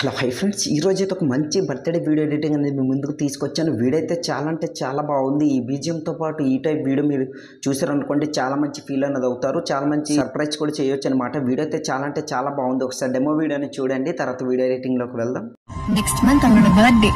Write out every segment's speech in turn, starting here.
Hello hi friends, ఈరోజు అయితే ఒక మంచి బర్త్డే వీడియో ఎడిటింగ్ అనేది మీ ముందుకు తీసుకొచ్చాను. వీడియో అయితే చాలా అంటే చాలా బాగుంది. ఈ బీజిఎంతో పాటు ఈ టైప్ వీడియో మీరు చూసారనుకోండి, చాలా మంచి ఫీల్ అనేది అవుతారు. చాలా మంచి సర్ప్రైజ్ కూడా చేయొచ్చు అనమాట. వీడియో అయితే చాలా అంటే చాలా బాగుంది. ఒకసారి డెమో వీడియోని చూడండి, తర్వాత వీడియో ఎడిటింగ్లోకి వెళ్దాం. నెక్స్ట్ మంత్ అన్నోட బర్త్డే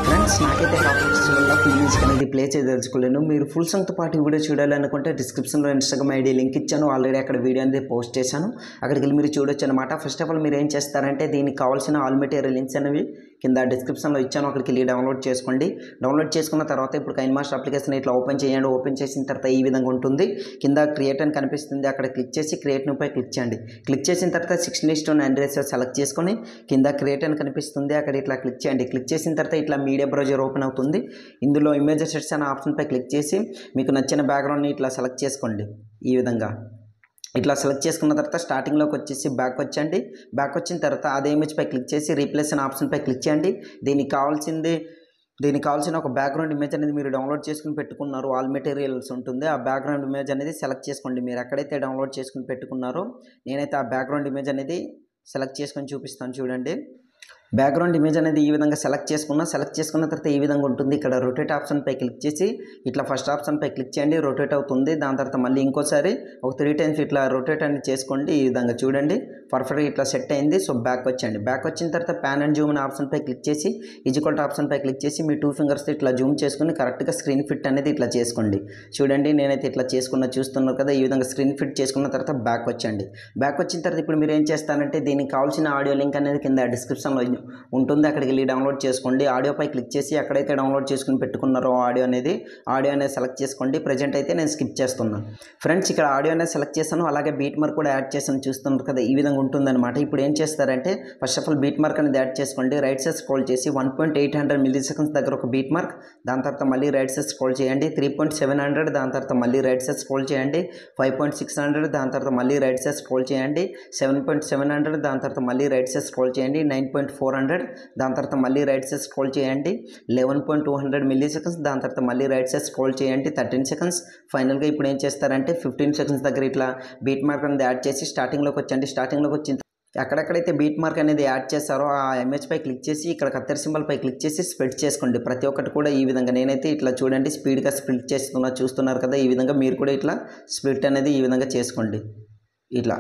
ఫ్రెండ్స్, నాకైతే టాపిక్స్ వల్ల ఫుల్ మ్యూజిక్ అనేది ప్లే చేయదలుచుకోలేను. మీరు ఫుల్ సాంగ్తో పాటు వీడియో చూడాలనుకుంటే డిస్క్రిప్షన్లో ఇన్స్టాగ్రామ్ ఐడి లింక్ ఇచ్చాను. ఆల్రెడీ అక్కడ వీడియో అనేది పోస్ట్ చేశాను. అక్కడికి వెళ్ళి మీరు చూడొచ్చు అనమాట. ఫస్ట్ ఆఫ్ ఆల్ మీరు ఏం చేస్తారంటే, దీనికి కావాల్సిన ఆల్ మెటీరియల్ లింక్స్ అనేవి కింద డిస్క్రిప్షన్లో ఇచ్చాను. అక్కడికి వెళ్ళి డౌన్లోడ్ చేసుకోండి. డౌన్లోడ్ చేసుకున్న తర్వాత ఇప్పుడు కైన్మాస్టర్ అప్లికేషన్ ఇట్లా ఓపెన్ చేయండి. ఓపెన్ చేసిన తర్వాత ఈ విధంగా ఉంటుంది. కింద క్రియేట్ అని కనిపిస్తుంది, అక్కడ క్లిక్ చేసి క్రియేట్ పై క్లిక్ చేయండి. క్లిక్ చేసిన తర్వాత 16:9 రేషియో సెలెక్ట్ చేసుకొని కింద క్రియేట్ అని కనిపిస్తుంది, అక్కడ ఇట్లా క్లిక్ చేయండి. క్లిక్ చేసిన తర్వాత ఇట్లా మీడియా బ్రౌజర్ ఓపెన్ అవుతుంది. ఇందులో ఇమేజ్ సెట్స్ అనే ఆప్షన్పై క్లిక్ చేసి మీకు నచ్చిన బ్యాక్గ్రౌండ్ని ఇట్లా సెలెక్ట్ చేసుకోండి. ఈ విధంగా ఇట్లా సెలెక్ట్ చేసుకున్న తర్వాత స్టార్టింగ్లోకి వచ్చేసి బ్యాక్ వచ్చండి. బ్యాక్ వచ్చిన తర్వాత అదే ఇమేజ్పై క్లిక్ చేసి రీప్లేస్ అనే ఆప్షన్పై క్లిక్ చేయండి. దీనికి కావాల్సిన ఒక బ్యాక్గ్రౌండ్ ఇమేజ్ అనేది మీరు డౌన్లోడ్ చేసుకుని పెట్టుకున్నారు. ఆల్ మెటీరియల్స్ ఉంటుంది. ఆ బ్యాక్గ్రౌండ్ ఇమేజ్ అనేది సెలెక్ట్ చేసుకోండి. మీరు ఎక్కడైతే డౌన్లోడ్ చేసుకుని పెట్టుకున్నారో, నేనైతే ఆ బ్యాక్గ్రౌండ్ ఇమేజ్ అనేది సెలెక్ట్ చేసుకొని చూపిస్తాను చూడండి. బ్యాక్గ్రౌండ్ ఇమేజ్ అనేది ఈ విధంగా సెలెక్ట్ చేసుకున్న తర్వాత ఈ విధంగా ఉంటుంది. ఇక్కడ రొటేట్ ఆప్షన్పై క్లిక్ చేసి ఇట్లా ఫస్ట్ ఆప్షన్పై క్లిక్ చేయండి. రొటేట్ అవుతుంది. దాని తర్వాత మళ్ళీ ఇంకోసారి ఒక 3 times ఇట్లా రొటేట్ అనేది చేసుకోండి. ఈ విధంగా చూడండి, పర్ఫెక్ట్గా ఇట్లా సెట్ అయింది. సో బ్యాక్ వచ్చండి. బ్యాక్ వచ్చిన తర్వాత ప్యాన్ అండ్ జూమ్ అనే ఆప్షన్పై క్లిక్ చేసి ఈక్వల్ టు ఆప్షన్పై క్లిక్ చేసి మీ 2 fingers ఇట్లా జూమ్ చేసుకుని కరెక్ట్గా స్క్రీన్ ఫిట్ అనేది ఇట్లా చేసుకోండి. చూడండి, నేనైతే ఇట్లా చూస్తున్నారు కదా. ఈ విధంగా స్క్రీన్ ఫిట్ చేసుకున్న తర్వాత బ్యాక్ వచ్చండి. బ్యాక్ వచ్చిన తర్వాత ఇప్పుడు మీరు ఏం చేస్తారంటే, దీనికి కావాల్సిన ఆడియో లింక్ అనేది కింద డిస్క్రిప్షన్లో ఉంటుంది. అక్కడికి వెళ్ళి డౌన్లోడ్ చేసుకోండి. ఆడియోపై క్లిక్ చేసి ఎక్కడైతే డౌన్లోడ్ చేసుకుని పెట్టుకున్నారో ఆడియో అనేది సెలెక్ట్ చేసుకోండి. ప్రజెంట్ అయితే నేను స్కిప్ చేస్తున్నాను. ఫ్రెండ్స్, ఇక్కడ ఆడియో అనేది సెలెక్ట్ చేశాను, అలాగే బీట్ మార్క్ కూడా యాడ్ చేశాను. చూస్తున్నారు కదా, ఈ విధంగా ఉంటుందన్నమాట. ఇప్పుడు ఏం చేస్తారంటే, first of all beat mark అనేది యాడ్ చేసుకోండి. రైట్ సైడ్ స్క్రోల్ చేసి 1.800 milliseconds దగ్గర ఒక బీట్ మార్క్, దాని తర్వాత మళ్ళీ రైట్ సైడ్ స్క్రోల్ చేయండి. 3.700, దాని తర్వాత మళ్ళీ రైట్ సైడ్ స్క్రోల్ చేయండి. 5.600, దాని తర్వాత మళ్ళీ రైట్ సైడ్ స్క్రోల్ చేయండి. 7.700, దాని తర్వాత మళ్ళీ రైట్ సైడ్ స్క్రోల్ చేయండి. 9.400, దాని తర్వాత మళ్ళీ రైట్ సైడ్ స్క్రోల్ చేయండి. 11.200 milliseconds, దాని తర్వాత మళ్ళీ రైట్ సైడ్ స్క్రోల్ చేయండి. 13 seconds. ఫైనల్గా ఇప్పుడు ఏం చేస్తారంటే 15 seconds దగ్గర ఇట్లా బీట్ మార్క్ అనేది యాడ్ చేసి స్టార్టింగ్లోకి వచ్చండి. స్టార్టింగ్లోకి వచ్చిన ఎక్కడెక్కడైతే బీట్ మార్క్ అనేది యాడ్ చేస్తారో ఆ ఇమేజ్ పై క్లిక్ చేసి ఇక్కడ కత్తెర సింబల్ పై క్లిక్ చేసి స్ప్లిట్ చేసుకోండి. ప్రతి ఒక్కటి కూడా ఈ విధంగా. నేనైతే ఇట్లా చూడండి స్పీడ్గా స్ప్లిట్ చూస్తున్నారు కదా. ఈ విధంగా మీరు కూడా ఇట్లా స్ప్లిట్ అనేది ఈ విధంగా చేసుకోండి. ఇట్లా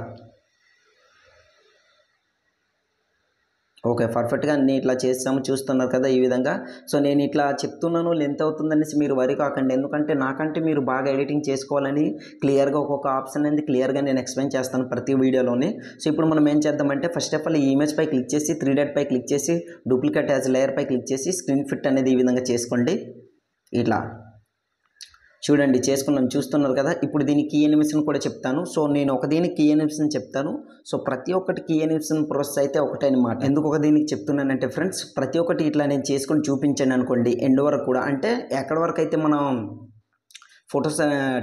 ఓకే, పర్ఫెక్ట్గా అన్నీ ఇట్లా చేస్తాము. చూస్తున్నారు కదా ఈ విధంగా. సో నేను ఇట్లా చెప్తున్నాను, లెంత్ అవుతుందనేసి మీరు వరి కాకండి. ఎందుకంటే నాకంటే మీరు బాగా ఎడిటింగ్ చేసుకోవాలని క్లియర్గా ఒక్కొక్క ఆప్షన్ అనేది క్లియర్గా నేను ఎక్స్ప్లెయిన్ చేస్తాను ప్రతి వీడియోలోని. సో ఇప్పుడు మనం ఏం చేద్దామంటే, ఫస్ట్ ఆఫ్ ఆల్ ఈ ఇమేజ్ పై క్లిక్ చేసి 3 dot పై క్లిక్ చేసి డూప్లికేట్ యాజ్ లేయర్ పై క్లిక్ చేసి స్క్రీన్ ఫిట్ అనేది ఈ విధంగా చేసుకోండి. ఇట్లా చూడండి చూస్తున్నారు కదా. ఇప్పుడు దీని కీ ఎనిమేషన్ కూడా చెప్తాను. సో నేను ఒక దీనికి కీ ఎనిమేషన్ చెప్తాను. సో ప్రతి ఒక్కటి కీ ఎనిమేషన్ ప్రాసెస్ అయితే ఒకటే అనమాట. ఎందుకు ఒక దీనికి చెప్తున్నానంటే ఫ్రెండ్స్, ప్రతి ఒక్కటి ఇట్లా నేను చేసుకొని చూపించాను అనుకోండి ఎండ్ వరకు కూడా, అంటే ఎక్కడి వరకు అయితే మనం ఫొటోస్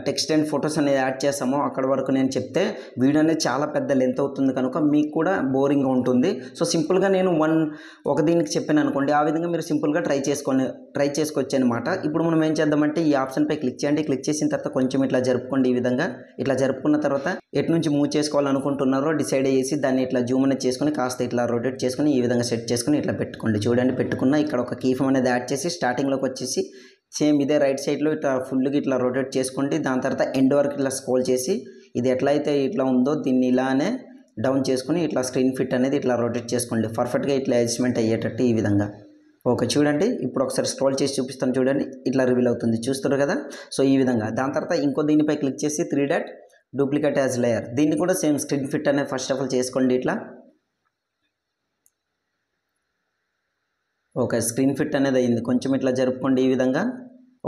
టెక్స్ట్ అండ్ ఫొటోస్ అనేది యాడ్ చేసామో అక్కడ వరకు నేను చెప్తే వీడియో అనేది చాలా పెద్ద లెంత్ అవుతుంది, కనుక మీకు కూడా బోరింగ్గా ఉంటుంది. సో సింపుల్గా నేను ఒక దీనికి చెప్పాను అనుకోండి, ఆ విధంగా మీరు సింపుల్గా ట్రై చేసుకోవచ్చు అనమాట. ఇప్పుడు మనం ఏం చేద్దామంటే, ఈ ఆప్షన్పై క్లిక్ చేయండి. క్లిక్ చేసిన తర్వాత కొంచెం ఇట్లా జరుపుకోండి. ఈ విధంగా ఇట్లా జరుపుకున్న తర్వాత ఎటు నుంచి మూవ్ చేసుకోవాలనుకుంటున్నారో డిసైడ్ చేసి దాన్ని ఇట్లా జూమ్ అనేది చేసుకుని కాస్త ఇట్లా రొటేట్ చేసుకుని ఈ విధంగా సెట్ చేసుకుని ఇట్లా పెట్టుకోండి. చూడండి, పెట్టుకున్న ఇక్కడ ఒక కీ ఫ్రేమ్ అనేది యాడ్ చేసి స్టార్టింగ్లోకి వచ్చేసి సేమ్ ఇదే రైట్ సైడ్లో ఇట్లా ఫుల్గా ఇట్లా రొటేట్ చేసుకోండి. దాని తర్వాత ఎండ్ వరకు ఇట్లా స్క్రోల్ చేసి ఇది ఎట్లయితే ఇట్లా ఉందో దీన్ని ఇలానే డౌన్ చేసుకుని ఇట్లా స్క్రీన్ ఫిట్ అనేది ఇట్లా రొటేట్ చేసుకోండి. పర్ఫెక్ట్గా ఇట్లా అడ్జస్ట్మెంట్ అయ్యేటట్టు ఈ విధంగా. ఓకే, చూడండి, ఇప్పుడు ఒకసారి స్క్రోల్ చేసి చూపిస్తాను చూడండి. ఇట్లా రివీల్ అవుతుంది, చూస్తారు కదా. సో ఈ విధంగా. దాని తర్వాత ఇంకో దీనిపై క్లిక్ చేసి 3 dot డూప్లికేట్ యాజ్ లేయర్, దీన్ని కూడా సేమ్ స్క్రీన్ ఫిట్ అనేది ఫస్ట్ ఆఫ్ ఆల్ చేసుకోండి. ఇట్లా ఓకే, స్క్రీన్ ఫిట్ అనేది అయింది. కొంచెం ఇట్లా జరుపుకోండి. ఈ విధంగా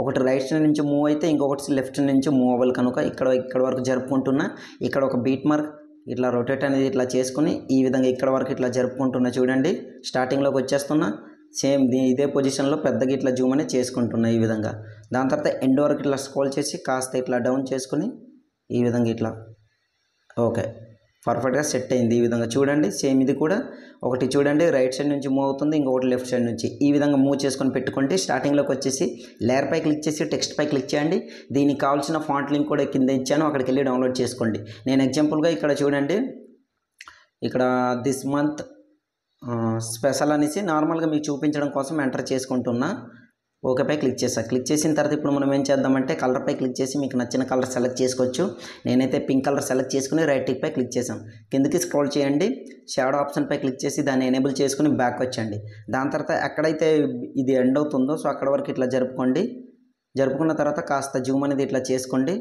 ఒకటి రైట్ సైడ్ నుంచి మూవ్ అయితే ఇంకొకటి లెఫ్ట్ నుంచి మూవ్ అవ్వాలి, కనుక ఇక్కడ వరకు జరుపుకుంటున్నా. ఇక్కడ ఒక బీట్ మార్క్ ఇట్లా రొటేట్ అనేది ఇట్లా చేసుకుని ఈ విధంగా ఇక్కడ వరకు ఇట్లా జరుపుకుంటున్నా. చూడండి, స్టార్టింగ్లోకి వచ్చేస్తున్నా. సేమ్ ఇదే పొజిషన్లో పెద్దగా ఇట్లా జూమ్ అనేది చేసుకుంటున్నా ఈ విధంగా. దాని తర్వాత ఎండ్ వరకు ఇట్లా స్క్రోల్ చేసి కాస్త ఇట్లా డౌన్ చేసుకుని ఈ విధంగా ఇట్లా. ఓకే, పర్ఫెక్ట్గా సెట్ అయింది. ఈ విధంగా చూడండి. సేమ్ ఇది కూడా ఒకటి చూడండి రైట్ సైడ్ నుంచి మూవ్ అవుతుంది, ఇంకొకటి లెఫ్ట్ సైడ్ నుంచి. ఈ విధంగా మూవ్ చేసుకొని పెట్టుకోండి. స్టార్టింగ్లోకి వచ్చేసి లేయర్ పై క్లిక్ చేసి టెక్స్ట్ పై క్లిక్ చేయండి. దీనికి కావాల్సిన ఫాంట్ లింక్ కూడా కింద ఇచ్చాను, అక్కడికి వెళ్ళి డౌన్లోడ్ చేసుకోండి. నేను ఎగ్జాంపుల్గా ఇక్కడ చూడండి ఇక్కడ దిస్ మంత్ స్పెషల్ అనేసి నార్మల్గా మీకు చూపించడం కోసం ఎంటర్ చేసుకుంటున్నా. ఓకేపై క్లిక్ చేస్తాను. క్లిక్ చేసిన తర్వాత ఇప్పుడు మనం ఏం చేద్దామంటే కలర్పై క్లిక్ చేసి మీకు నచ్చిన కలర్ సెలెక్ట్ చేసుకోవచ్చు. నేనైతే పింక్ కలర్ సెలెక్ట్ చేసుకుని రైట్ టిక్పై క్లిక్ చేశాను. కిందకి స్క్రోల్ చేయండి, షాడో ఆప్షన్పై క్లిక్ చేసి దాన్ని ఎనేబుల్ చేసుకుని బ్యాక్ వచ్చండి. దాని తర్వాత ఎక్కడైతే ఇది ఎండ్ అవుతుందో సో అక్కడ వరకు ఇట్లా జరుపుకోండి. జరుపుకున్న తర్వాత కాస్త జూమ్ అనేది ఇట్లా చేసుకోండి.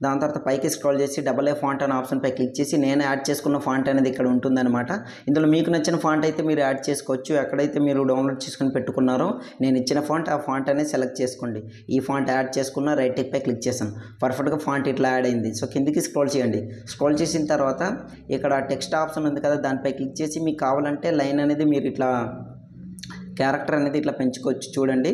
దాని తర్వాత పైకి స్క్రోల్ చేసి AA ఫాంట్ అనే ఆప్షన్పై క్లిక్ చేసి నేను యాడ్ చేసుకున్న ఫాంట్ అనేది ఇక్కడ ఉంటుందన్నమాట. ఇందులో మీకు నచ్చిన ఫాంట్ అయితే మీరు యాడ్ చేసుకోవచ్చు. ఎక్కడైతే మీరు డౌన్లోడ్ చేసుకుని పెట్టుకున్నారో నేను ఇచ్చిన ఫాంట్ ఆ ఫాంట్ అనేది సెలెక్ట్ చేసుకోండి. ఈ ఫాంట్ యాడ్ చేసుకున్న రైట్ టిక్పై క్లిక్ చేశాను. పర్ఫెక్ట్గా ఫాంట్ ఇట్లా యాడ్ అయింది. సో కిందికి స్క్రోల్ చేయండి. స్క్రోల్ చేసిన తర్వాత ఇక్కడ టెక్స్ట్ ఆప్షన్ ఉంది కదా, దానిపై క్లిక్ చేసి మీకు కావాలంటే లైన్ అనేది మీరు ఇట్లా క్యారెక్టర్ అనేది ఇట్లా పెంచుకోవచ్చు. చూడండి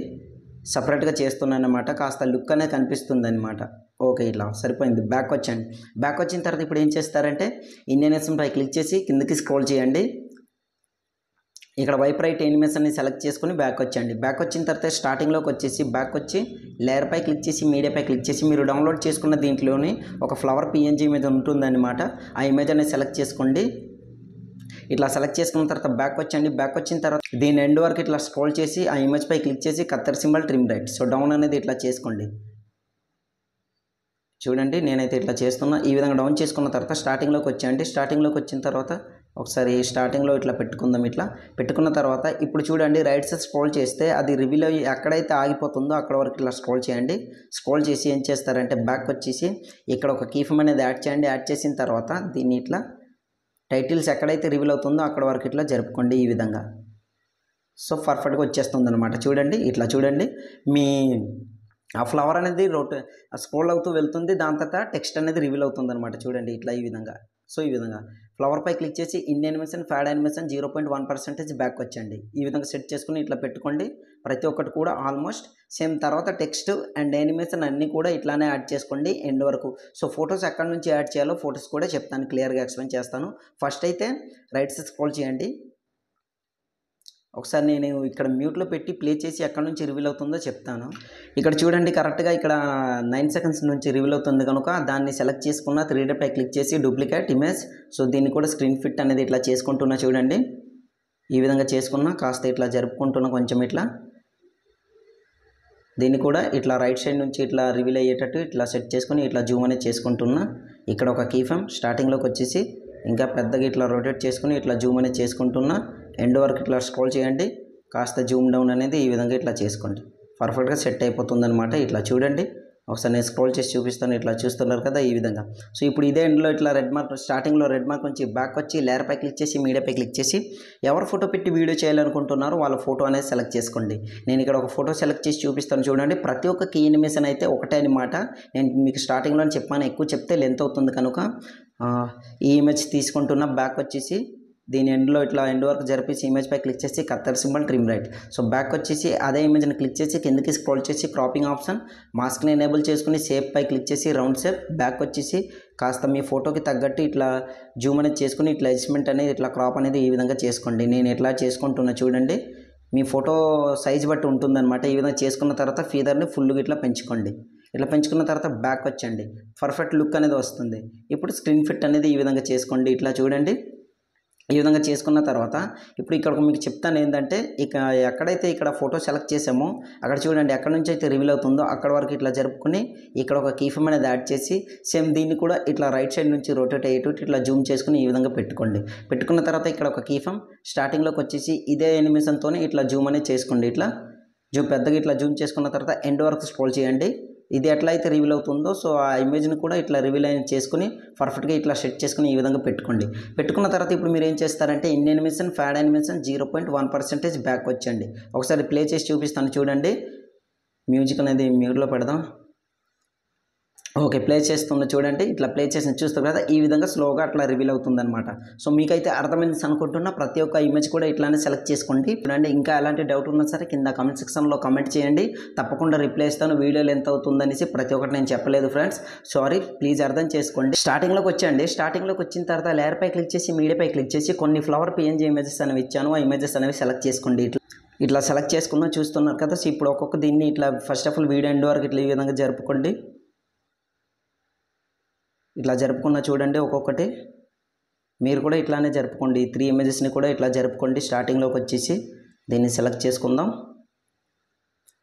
సపరేట్గా చేస్తున్నాను అనమాట, కాస్త లుక్ అనేది కనిపిస్తుంది అనమాట. ఓకే, ఇట్లా సరిపోయింది. బ్యాక్ వచ్చండి. బ్యాక్ వచ్చిన తర్వాత ఇప్పుడు ఏం చేస్తారంటే ఇండియనేషన్పై క్లిక్ చేసి కిందకి స్క్రోల్ చేయండి. ఇక్కడ వైప్ రైట్ యానిమేషన్ని సెలెక్ట్ చేసుకుని బ్యాక్ వచ్చండి. బ్యాక్ వచ్చిన తర్వాత స్టార్టింగ్లోకి వచ్చేసి బ్యాక్ వచ్చి లేయర్పై క్లిక్ చేసి మీడియాపై క్లిక్ చేసి మీరు డౌన్లోడ్ చేసుకున్న దీంట్లోని ఒక ఫ్లవర్ PNG ఇమేజ్ ఉంటుందన్నమాట. ఆ ఇమేజ్ అనేది సెలెక్ట్ చేసుకోండి. ఇట్లా సెలెక్ట్ చేసుకున్న తర్వాత బ్యాక్ వచ్చండి. బ్యాక్ వచ్చిన తర్వాత దీని ఎండ్ వరకు ఇట్లా స్క్రోల్ చేసి ఆ ఇమేజ్పై క్లిక్ చేసి Kathera symbol trim right. So down అనేది ఇట్లా చేసుకోండి. చూడండి నేనైతే ఇట్లా చేస్తున్నా. ఈ విధంగా డౌన్ చేసుకున్న తర్వాత స్టార్టింగ్లోకి వచ్చేయండి. స్టార్టింగ్లోకి వచ్చిన తర్వాత ఒకసారి స్టార్టింగ్లో ఇట్లా పెట్టుకుందాం. ఇట్లా పెట్టుకున్న తర్వాత ఇప్పుడు చూడండి రైట్ సైడ్ స్క్రోల్ చేస్తే అది రివీల్ అయ్యి ఎక్కడైతే ఆగిపోతుందో అక్కడ వరకు ఇట్లా స్క్రోల్ చేయండి. స్క్రోల్ చేసి ఏం చేస్తారంటే బ్యాక్ వచ్చేసి ఇక్కడ ఒక కీఫమ్ అనేది యాడ్ చేయండి. యాడ్ చేసిన తర్వాత దీన్ని ఇట్లా టైటిల్స్ ఎక్కడైతే రివీల్ అవుతుందో అక్కడ వరకు ఇట్లా జరుపుకోండి ఈ విధంగా. సో పర్ఫెక్ట్గా వచ్చేస్తుంది అనమాట. చూడండి ఇట్లా చూడండి మీ ఆ ఫ్లవర్ అనేది స్క్రోల్ అవుతూ వెళ్తుంది. దాని తర్వాత టెక్స్ట్ అనేది రివీల్ అవుతుంది అనమాట. చూడండి ఇట్లా ఈ విధంగా. సో ఈ విధంగా ఫ్లవర్పై క్లిక్ చేసి in animation pad animation 0.1% back వచ్చండి. ఈ విధంగా సెట్ చేసుకుని ఇట్లా పెట్టుకోండి. ప్రతి ఒక్కటి కూడా ఆల్మోస్ట్ సేమ్. తర్వాత టెక్స్ట్ అండ్ యానిమేషన్ అన్నీ కూడా ఇట్లానే యాడ్ చేసుకోండి ఎండ్ వరకు. సో ఫొటోస్ ఎక్కడి నుంచి యాడ్ చేయాలో ఫొటోస్ కూడా చెప్తాను, క్లియర్గా ఎక్స్ప్లెయిన్ చేస్తాను. ఫస్ట్ అయితే రైట్ సైడ్ స్క్రోల్ చేయండి. ఒకసారి నేను ఇక్కడ మ్యూట్లో పెట్టి ప్లే చేసి ఎక్కడి నుంచి రివీల్ అవుతుందో చెప్తాను. ఇక్కడ చూడండి కరెక్ట్గా ఇక్కడ 9 సెకండ్స్ నుంచి రివీల్ అవుతుంది కనుక దాన్ని సెలెక్ట్ చేసుకున్న 3Dపై క్లిక్ చేసి డూప్లికేట్ ఇమేజ్. సో దీన్ని కూడా స్క్రీన్ ఫిట్ అనేది ఇట్లా చేసుకుంటున్నా. చూడండి ఈ విధంగా చేసుకున్నా. కాస్త ఇట్లా జరుపుకుంటున్నా కొంచెం ఇట్లా. దీన్ని కూడా ఇట్లా రైట్ సైడ్ నుంచి ఇట్లా రివీల్ అయ్యేటట్టు ఇట్లా సెట్ చేసుకుని ఇట్లా జూమ్ అనేది చేసుకుంటున్నా. ఇక్కడ ఒక కీఫ్రేమ్ స్టార్టింగ్లోకి వచ్చేసి ఇంకా పెద్దగా ఇట్లా రొటేట్ చేసుకుని ఇట్లా జూమ్ అనేది చేసుకుంటున్నా. ఎండ్ వరకు ఇట్లా స్క్రోల్ చేయండి. కాస్త జూమ్ డౌన్ అనేది ఈ విధంగా ఇట్లా చేసుకోండి. పర్ఫెక్ట్గా సెట్ అయిపోతుంది అనమాట. ఇట్లా చూడండి ఒకసారి నేను స్క్రోల్ చేసి చూపిస్తాను. ఇట్లా చూస్తున్నారు కదా ఈ విధంగా. సో ఇప్పుడు ఇదే ఎండ్లో ఇట్లా రెడ్ మార్క్ స్టార్టింగ్లో రెడ్ మార్క్ నుంచి బ్యాక్ వచ్చి లేయర్పై క్లిక్ చేసి మీడియాపై క్లిక్ చేసి ఎవరు ఫోటో పెట్టి వీడియో చేయాలనుకుంటున్నారో వాళ్ళ ఫోటో అనేది సెలెక్ట్ చేసుకోండి. నేను ఇక్కడ ఒక ఫోటో సెలెక్ట్ చేసి చూపిస్తాను. చూడండి ప్రతి ఒక్క కీ యానిమేషన్ అయితే ఒకటే అనమాట. నేను మీకు స్టార్టింగ్లో చెప్పాను, ఎక్కువ చెప్తే లెంత్ అవుతుంది కనుక ఈ ఇమేజ్ తీసుకుంటున్నా. బ్యాక్ వచ్చేసి దీని ఎండ్లో ఇట్లా ఎండ్ వరకు జరిపేసి ఇమేజ్పై క్లిక్ చేసి Kathera symbol trim right. So back వచ్చేసి అదే ఇమేజ్ని క్లిక్ చేసి కిందకి స్క్రోల్ చేసి క్రాపింగ్ ఆప్షన్ మాస్క్ని ఎనేబుల్ చేసుకుని షేప్పై క్లిక్ చేసి రౌండ్ షేప్. బ్యాక్ వచ్చేసి కాస్త మీ ఫోటోకి తగ్గట్టు ఇట్లా జూమ్ అనేది చేసుకుని ఇట్లా అడ్జస్ట్మెంట్ అనేది ఇట్లా క్రాప్ అనేది ఈ విధంగా చేసుకోండి. నేను ఎట్లా చేసుకుంటున్నా చూడండి. మీ ఫోటో సైజ్ బట్టి ఉంటుందన్నమాట. ఈ విధంగా చేసుకున్న తర్వాత ఫీదర్ని ఫుల్గా ఇట్లా పెంచుకోండి. ఇట్లా పెంచుకున్న తర్వాత బ్యాక్ వచ్చండి. పర్ఫెక్ట్ లుక్ అనేది వస్తుంది. ఇప్పుడు స్క్రీన్ ఫిట్ అనేది ఈ విధంగా చేసుకోండి. ఇట్లా చూడండి ఈ విధంగా చేసుకున్న తర్వాత ఇప్పుడు ఇక్కడ మీకు చెప్తాను ఏంటంటే ఇక ఎక్కడైతే ఇక్కడ ఫోటో సెలెక్ట్ చేసామో అక్కడ చూడండి ఎక్కడి నుంచి అయితే రివీల్ అవుతుందో అక్కడ వరకు ఇట్లా జరుపుకుని ఇక్కడ ఒక కీఫ్రేమ్ అనేది యాడ్ చేసి సేమ్ దీన్ని కూడా ఇట్లా రైట్ సైడ్ నుంచి రొటేట్ అయ్యేటట్టు ఇట్లా జూమ్ చేసుకుని ఈ విధంగా పెట్టుకోండి. పెట్టుకున్న తర్వాత ఇక్కడ ఒక కీఫ్రేమ్ స్టార్టింగ్లోకి వచ్చేసి ఇదే యానిమేషన్తోనే ఇట్లా జూమ్ అనేది చేసుకోండి. ఇట్లా పెద్దగా ఇట్లా జూమ్ చేసుకున్న తర్వాత ఎండ్ వరకు స్క్రోల్ చేయండి. ఇది ఎట్లా అయితే రివీల్ అవుతుందో సో ఆ ఇమేజ్ని కూడా ఇట్లా రివీల్ అయిన చేసుకుని పర్ఫెక్ట్గా ఇట్లా సెట్ చేసుకుని ఈ విధంగా పెట్టుకోండి. పెట్టుకున్న తర్వాత ఇప్పుడు మీరు ఏం చేస్తారంటే in animation pad animation 0.1% back వచ్చండి. ఒకసారి ప్లే చేసి చూపిస్తాను చూడండి. మ్యూజిక్ అనేది మ్యూట్లో పెడదాం. ఓకే ప్లే చేస్తున్నా చూడండి. ఇట్లా ప్లే చేసి చూస్తారు కదా ఈ విధంగా స్లోగా అట్లా రివీల్ అవుతుందన్నమాట. సో మీకైతే అర్థమైంది అనుకుంటున్నా. ప్రతి ఒక్క ఇమేజ్ కూడా ఇట్లానే సెలెక్ట్ చేసుకోండి. చూడండి ఇంకా ఎలాంటి డౌట్ ఉన్నా సరే కింద కామెంట్ సెక్షన్లో కామెంట్ చేయండి. తప్పకుండా రిప్లై ఇస్తాను. వీడియోలు ఎంత అవుతుందనేసి ప్రతి ఒక్కటి నేను చెప్పలేదు ఫ్రెండ్స్, సారీ, ప్లీజ్ అర్థం చేసుకోండి. స్టార్టింగ్లోకి వచ్చండి. స్టార్టింగ్లోకి వచ్చిన తర్వాత లేయర్పై క్లిక్ చేసి మీడియాపై క్లిక్ చేసి కొన్ని ఫ్లవర్ PNG ఇమేజెస్ అనేవి ఇచ్చాను. ఆ ఇమేజెస్ అనేవి సెలెక్ట్ చేసుకోండి. ఇట్లా సెలెక్ట్ చేసుకున్నా చూస్తున్నారు కదా. సో ఇప్పుడు ఒక్కొక్క దీన్ని ఇట్లా first of all video end వరకు ఇట్లా ఈ విధంగా జరుపుకోండి. ఇట్లా జరుపుకున్న చూడండి ఒక్కొక్కటి. మీరు కూడా ఇట్లానే జరుపుకోండి. 3 ఇమేజెస్ని కూడా ఇట్లా జరుపుకోండి. స్టార్టింగ్లోకి వచ్చేసి దీన్ని సెలెక్ట్ చేసుకుందాం.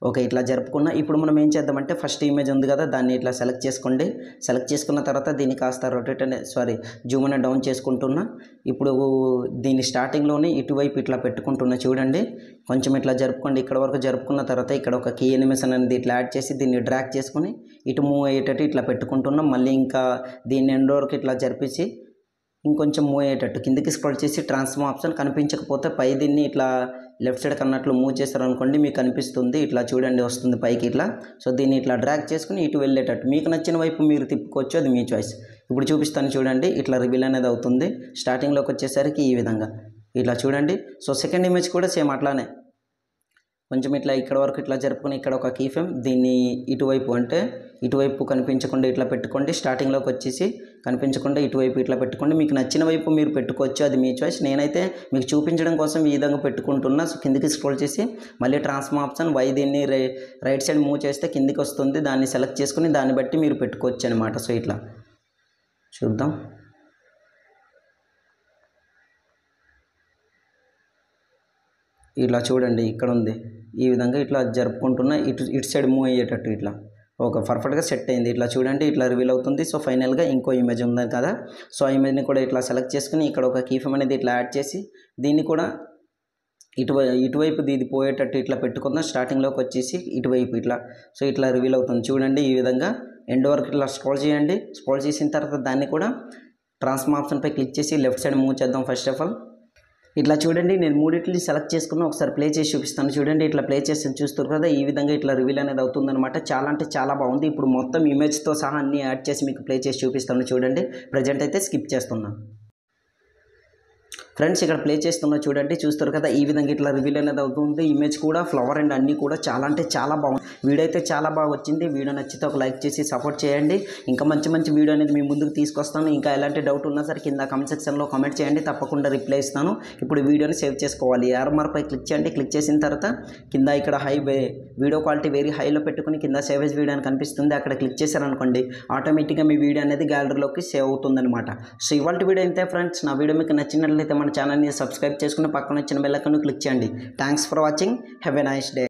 ఓకే, ఇట్లా జరుపుకున్న ఇప్పుడు మనం ఏం చేద్దామంటే ఫస్ట్ ఇమేజ్ ఉంది కదా, దాన్ని ఇట్లా సెలెక్ట్ చేసుకోండి. సెలెక్ట్ చేసుకున్న తర్వాత దీన్ని కాస్త రొటేట్ జూమ్ అనే డౌన్ చేసుకుంటున్నా. ఇప్పుడు దీన్ని స్టార్టింగ్లోనే ఇటువైపు ఇట్లా పెట్టుకుంటున్నా చూడండి. కొంచెం ఇట్లా జరుపుకోండి. ఇక్కడ వరకు జరుపుకున్న తర్వాత ఇక్కడ ఒక కీ ఎనిమేషన్ అనేది ఇట్లా యాడ్ చేసి దీన్ని డ్రాగ్ చేసుకుని ఇటు మూవ్ అయ్యేటట్టు ఇట్లా పెట్టుకుంటున్నాం. మళ్ళీ ఇంకా దీన్ని ఎండ్ వరకు ఇట్లా జరిపించి ఇంకొంచెం మూవ్ అయ్యేటట్టు కిందికి స్క్రోల్ చేసి ట్రాన్స్ఫార్మ్ ఆప్షన్ కనిపించకపోతే పై దీన్ని ఇట్లా లెఫ్ట్ సైడ్ కన్నట్లు మూవ్ చేశారనుకోండి, మీకు కనిపిస్తుంది. ఇట్లా చూడండి వస్తుంది పైకి ఇట్లా. సో దీన్ని ఇట్లా డ్రాగ్ చేసుకుని ఇటు వెళ్ళేటట్టు మీకు నచ్చిన వైపు మీరు తిప్పుకోవచ్చు, అది మీ చాయిస్. ఇప్పుడు చూపిస్తాను చూడండి. ఇట్లా రివీల్ అనేది అవుతుంది. స్టార్టింగ్లోకి వచ్చేసరికి ఈ విధంగా ఇట్లా చూడండి. సో సెకండ్ ఇమేజ్ కూడా సేమ్ అట్లానే కొంచెం ఇట్లా ఇక్కడ వరకు ఇట్లా జరుపుకొని ఇక్కడ ఒక కీ ఫ్రేమ్ దీన్ని ఇటువైపు అంటే ఇటువైపు కనిపించకుండా ఇట్లా పెట్టుకోండి. స్టార్టింగ్లోకి వచ్చేసి కనిపించకుండా ఇటువైపు ఇట్లా పెట్టుకోండి. మీకు నచ్చిన వైపు మీరు పెట్టుకోవచ్చు, అది మీ చాయిస్. నేనైతే మీకు చూపించడం కోసం ఈ విధంగా పెట్టుకుంటున్నా. సో కిందికి స్క్రోల్ చేసి మళ్ళీ ట్రాన్స్ఫార్మ్ ఆప్షన్ దీన్ని రైట్ సైడ్ మూవ్ చేస్తే కిందికి వస్తుంది. దాన్ని సెలెక్ట్ చేసుకుని దాన్ని బట్టి మీరు పెట్టుకోవచ్చు అనమాట. సో ఇట్లా చూద్దాం. ఇట్లా చూడండి ఇక్కడ ఉంది. ఈ విధంగా ఇట్లా జరుపుకుంటున్నా ఇటు సైడ్ మూవ్ అయ్యేటట్టు ఇట్లా ఓకే పర్ఫెక్ట్గా సెట్ అయింది. ఇట్లా చూడండి ఇట్లా రివీల్ అవుతుంది. సో ఫైనల్గా ఇంకో ఇమేజ్ ఉంది కదా, సో ఆ ఇమేజ్ని కూడా ఇట్లా సెలెక్ట్ చేసుకుని ఇక్కడ ఒక కీ ఫ్రేమ్ అనేది ఇట్లా యాడ్ చేసి దీన్ని కూడా ఇటువైపు ఇది పోయేటట్టు ఇట్లా పెట్టుకుందాం. స్టార్టింగ్లోకి వచ్చేసి ఇటువైపు ఇట్లా సో ఇట్లా రివీల్ అవుతుంది చూడండి. ఈ విధంగా ఎండ్ వరకు ఇట్లా స్క్రోల్ చేయండి. స్క్రోల్ చేసిన తర్వాత దాన్ని కూడా ట్రాన్స్ఫార్మ్ ఆప్షన్పై క్లిక్ చేసి లెఫ్ట్ సైడ్ మూవ్ చేద్దాం. ఫస్ట్ ఆఫ్ ఆల్ ఇట్లా చూడండి, నేను మూడిట్లని సెలెక్ట్ చేసుకున్నా. ఒకసారి ప్లే చేసి చూపిస్తాను చూడండి. ఇట్లా ప్లే చేసి చూస్తారు కదా, ఈ విధంగా ఇట్లా రివీల్ అనేది అవుతుందన్నమాట. చాలా అంటే చాలా బాగుంది. ఇప్పుడు మొత్తం ఇమేజ్తో సహా అన్నీ యాడ్ చేసి మీకు ప్లే చేసి చూపిస్తాను చూడండి. ప్రజెంట్ అయితే స్కిప్ చేస్తున్నాను ఫ్రెండ్స్. ఇక్కడ ప్లే చేస్తున్నా చూడండి, చూస్తారు కదా ఈ విధంగా ఇట్లా రివీల్ అనేది అవుతుంది. ఇమేజ్ కూడా ఫ్లవర్ అండ్ అన్నీ కూడా చాలా అంటే చాలా బాగుంది. వీడియో అయితే చాలా బాగా వచ్చింది. వీడియో నచ్చితే ఒక లైక్ చేసి సపోర్ట్ చేయండి. ఇంకా మంచి మంచి వీడియో అనేది మీ ముందుకు తీసుకొస్తాను. ఇంకా ఎలాంటి డౌట్ ఉన్నా సరే కింద కామెంట్ సెక్షన్లో కామెంట్ చేయండి, తప్పకుండా రిప్లై ఇస్తాను. ఇప్పుడు వీడియోని సేవ్ చేసుకోవాలి. ఆర్ఆర్పై క్లిక్ చేయండి. క్లిక్ చేసిన తర్వాత కింద ఇక్కడ వీడియో క్వాలిటీ వెరీ హైలో పెట్టుకుని కింద సేవ్ యాజ్ వీడియో అని కనిపిస్తుంది. అక్కడ క్లిక్ చేశారనుకోండి ఆటోమేటిక్గా మీ వీడియో అనేది గ్యాలరీలోకి సేవ్ అవుతుందన్నమాట. సో ఇవాళ వీడియో అయితే ఫ్రెండ్స్, నా వీడియో మీకు నచ్చినట్లయితే మన ఛానల్ని సబ్స్క్రైబ్ చేసుకుని పక్కన వచ్చిన బెల్ ఐకాన్ క్లిక్ చేయండి. Thanks for watching. Have a nice day.